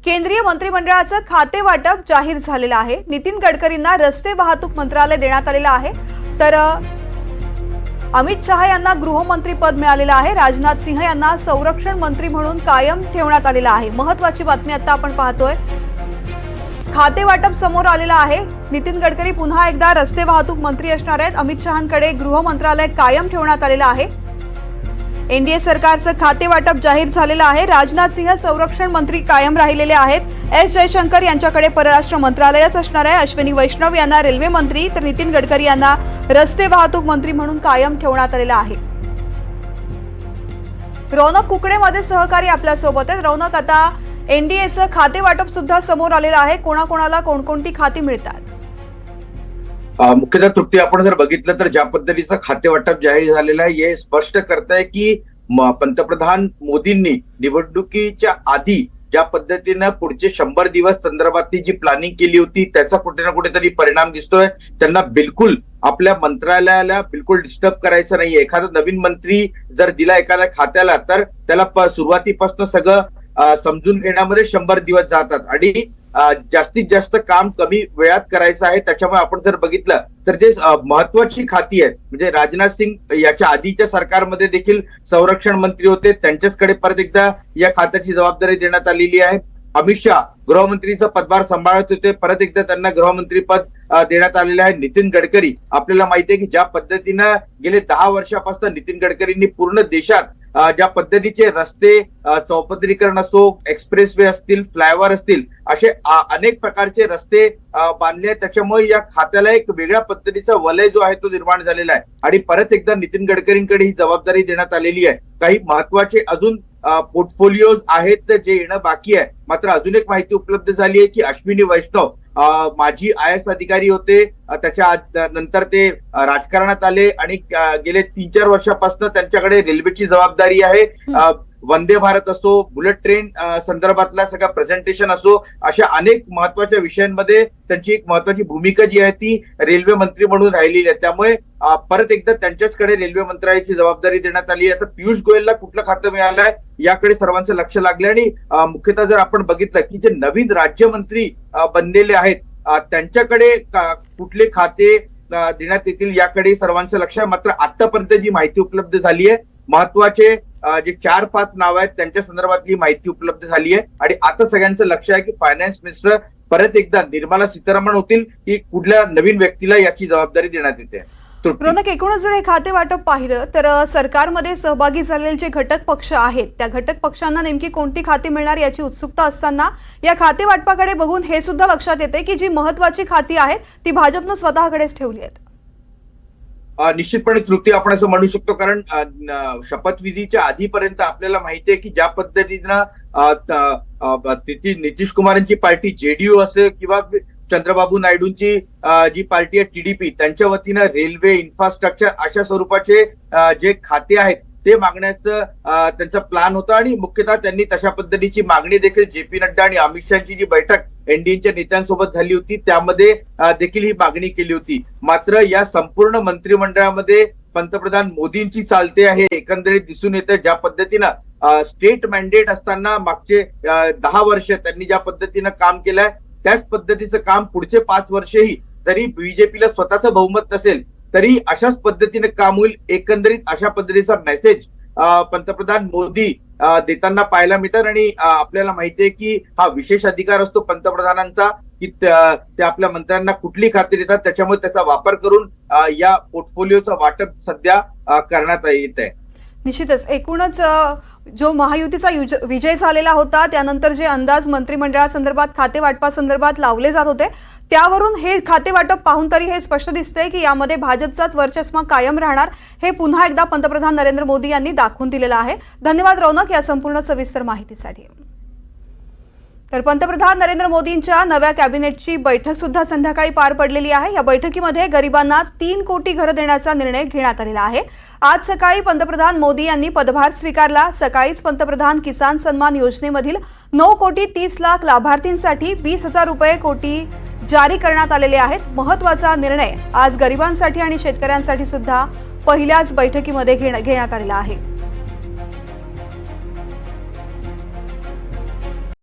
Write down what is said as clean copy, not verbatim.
केंद्रीय मंत्रिमंडळाचं खाते वाटप जाहीर झालेलं आहे। नितीन गडकरींना रस्ते वाहतूक मंत्रालय देण्यात आलेलं आहे, तर अमित शहा यांना गृहमंत्री पद मिळालेलं आहे। राजनाथ सिंह यांना संरक्षण मंत्री म्हणून कायम ठेवण्यात आलेलं आहे। महत्त्वाची बातमी आता आपण पाहतोय, खाते वाटप समोर आलेलं आहे। नितीन गडकरी पुन्हा एकदा रस्ते वाहतूक मंत्री असणार आहेत। अमित शहांकडे गृह मंत्रालय कायम ठेवण्यात आलेलं आहे। एनडीए सरकारचं खाते वाटप जाहीर झालेलं आहे। राजनाथ सिंह संरक्षण मंत्री कायम राहिलेले आहेत। एस जयशंकर यांच्याकडे परराष्ट्र मंत्रालयच असणार आहे। अश्विनी वैष्णव यांना रेल्वे मंत्री, तर नितीन गडकरी यांना रस्ते वाहतूक मंत्री म्हणून कायम ठेवण्यात आलेलं आहे। रौनक कुकडे मध्ये सहकारी आपल्या सोबत आहेत। रौनक, आता एनडीएचं खाते वाटप सुद्धा समोर आलेलं आहे। कोणाकोणाला कोणकोणती खाती मिळतात? मुख्यतः तृप्ती, आपण जर बघितलं तर ज्या पद्धतीचं खाते वाटप जाहीर झालेलं आहे, हे स्पष्ट करताय की पंतप्रधान मोदींनी निवडणुकीच्या आधी ज्या पद्धतीनं पुढचे 100 दिवस संदर्भातली जी प्लॅनिंग केली होती त्याचा कुठे ना कुठेतरी परिणाम दिसतोय। त्यांना बिलकुल आपल्या मंत्रालयाला बिलकुल डिस्टर्ब करायचं नाहीये। एखादा नवीन मंत्री जर दिला एखाद्या खात्याला, तर त्याला सुरुवातीपासून सगळं समजून घेण्यामध्ये 100 दिवस जातात आणि जास्तीत जास्त काम कमी वेळात करायचं आहे। त्याच्यामुळे आपण जर बघितलं तर जे महत्वाची खाती आहेत, म्हणजे राजनाथ सिंग याच्या आधीच्या सरकारमध्ये देखील संरक्षण मंत्री होते, त्यांच्याचकडे परत एकदा या खात्याची जबाबदारी देण्यात आलेली आहे। अमित शहा गृहमंत्रीचा पदभार सांभाळत होते, परत एकदा त्यांना गृहमंत्री पद देण्यात आलेलं आहे। नितीन गडकरी, आपल्याला माहिती आहे की ज्या पद्धतीनं गेले 10 वर्षापासून नितीन गडकरींनी पूर्ण देशात ज्या पद्धतीचे रस्ते, चौपदरीकरण असो, एक्सप्रेसवे असतील, फ्लायओव्हर असतील, असे अनेक प्रकारचे रस्ते बांधले। त्याच्यामुळे या खात्याला एक वेगळ्या पद्धतीचा वलय जो आहे तो निर्माण झालेला आहे आणि परत एकदा नितीन गडकरींकडे ही जबाबदारी देण्यात आलेली आहे। काही महत्वाचे अजून पोर्टफोलिओज आहेत जे येणं बाकी आहे। मात्र अजून एक माहिती उपलब्ध झाली आहे की अश्विनी वैष्णव माजी IAS अधिकारी होते, त्याच्या नंतर ते राजकारणात आले आणि गेले 3-4 वर्षापासून त्यांच्याकडे रेल्वेची जबाबदारी आहे। वंदे भारत असो, बुलेट ट्रेन संदर्भातला सगळा प्रेझेंटेशन असो, अशा अनेक महत्वाच्या विषयांमध्ये त्यांची एक महत्वाची भूमिका जी आहे ती रेल्वे मंत्री म्हणून राहिलेली आहे। त्यामुळे परत एकदा त्यांच्याचकडे रेल्वे मंत्रालयाची जबाबदारी देण्यात आली आहे। तर पियुष गोयलला कुठलं खातं मिळालंय याकडे सर्वांचं लक्ष लागलं आणि मुख्यतः जर आपण बघितलं की जे नवीन राज्यमंत्री बनलेले आहेत त्यांच्याकडे कुठले खाते देण्यात येतील याकडे सर्वांचं लक्ष आहे। मात्र आतापर्यंत जी माहिती उपलब्ध झाली आहे, महत्वाचे जे 4-5 नाव आहेत त्यांच्या संदर्भातली माहिती उपलब्ध झाली आहे आणि आता सगळ्यांचं लक्ष आहे की फायनान्स मिनिस्टर परत एकदा निर्मला सीतारामन होतील की कुठल्या नवीन व्यक्तीला याची जबाबदारी देण्यात येते। रौनक, एकूणच जर हे खाते वाटप पाहिलं तर सरकारमध्ये सहभागी झालेले जे घटक पक्ष आहेत त्या घटक पक्षांना नेमकी कोणती खाती मिळणार याची उत्सुकता असताना या खाते वाटपाकडे बघून हे सुद्धा लक्षात येते की जी महत्वाची खाती आहेत ती भाजपनं स्वतःकडेच ठेवली आहेत। निश्चितपणे तृप्ती, आपण असं म्हणू शकतो, कारण शपथविधीच्या आधीपर्यंत आपल्याला माहिती आहे की ज्या पद्धतीनं नितीश कुमारांची पार्टी JDU असेल किंवा चंद्रबाबू नायडूंची जी पार्टी आहे TDP, त्यांच्या वतीनं रेल्वे, इन्फ्रास्ट्रक्चर अशा स्वरूपाचे जे खाते आहेत ते मागण्याचं त्यांचा प्लॅन होता आणि मुख्यतः त्यांनी तशा पद्धतीची मागणी देखील JP नड्डा आणि अमित शहाची जी बैठक एनडीएच्या नेत्यांसोबत झाली होती त्यामध्ये देखील ही मागणी केली होती। मात्र या संपूर्ण मंत्रिमंडळामध्ये पंतप्रधान मोदींची चालते आहे एकंदरीत दिसून येतं। ज्या पद्धतीनं स्टेट मॅन्डेट असताना मागचे 10 वर्ष त्यांनी ज्या पद्धतीनं काम केलंय त्याच पद्धतीचं काम पुढचे 5 वर्षही जरी बीजेपीला स्वतःचं बहुमत नसेल तरी अशाच पद्धतीने काम होईल। एकंदरीत अशा पद्धतीचा मेसेज पंतप्रधान मोदी देताना पाहायला मिळतात आणि आपल्याला माहितीये की हा विशेष अधिकार असतो पंतप्रधानांचा की ते आपल्या मंत्र्यांना कुठली खाती देतात, त्याच्यामुळे त्याचा वापर करून या पोर्टफोलिओचं वाटप सध्या करण्यात येत आहे। निश्चितच एकूणच जो महायुतीचा विजय झालेला होता त्यानंतर जे अंदाज मंत्रिमंडळासंदर्भात खाते वाटपासंदर्भात लावले जात होते त्यावरून हे खाते वाटप पाहून तरी हे स्पष्ट दिसतंय की यामध्ये भाजपचाच वर्चस्व कायम राहणार, हे पुन्हा एकदा पंतप्रधान नरेंद्र मोदी यांनी दाखवून दिलेलं आहे। धन्यवाद रौनक या संपूर्ण सविस्तर माहितीसाठी। तर पंतप्रधान नरेंद्र मोदींच्या नव्या कॅबिनेटची बैठक सुद्धा संध्याकाळी पार पडलेली आहे। या बैठकीमध्ये गरिबांना 3 कोटी घरं देण्याचा निर्णय घेण्यात आलेला आहे। आज सकाळी पंतप्रधान मोदी यांनी पदभार स्वीकारला। सकाळीच पंतप्रधान किसान सन्मान योजनेमधील 9 कोटी 30 लाख लाभार्थींसाठी 20,000 रुपये कोटी जारी करण्यात आलेले आहेत। महत्त्वाचा निर्णय आज गरिबांसाठी आणि शेतकऱ्यांसाठी सुद्धा पहिल्याच बैठकीमध्ये घेण्यात आलेला आहे।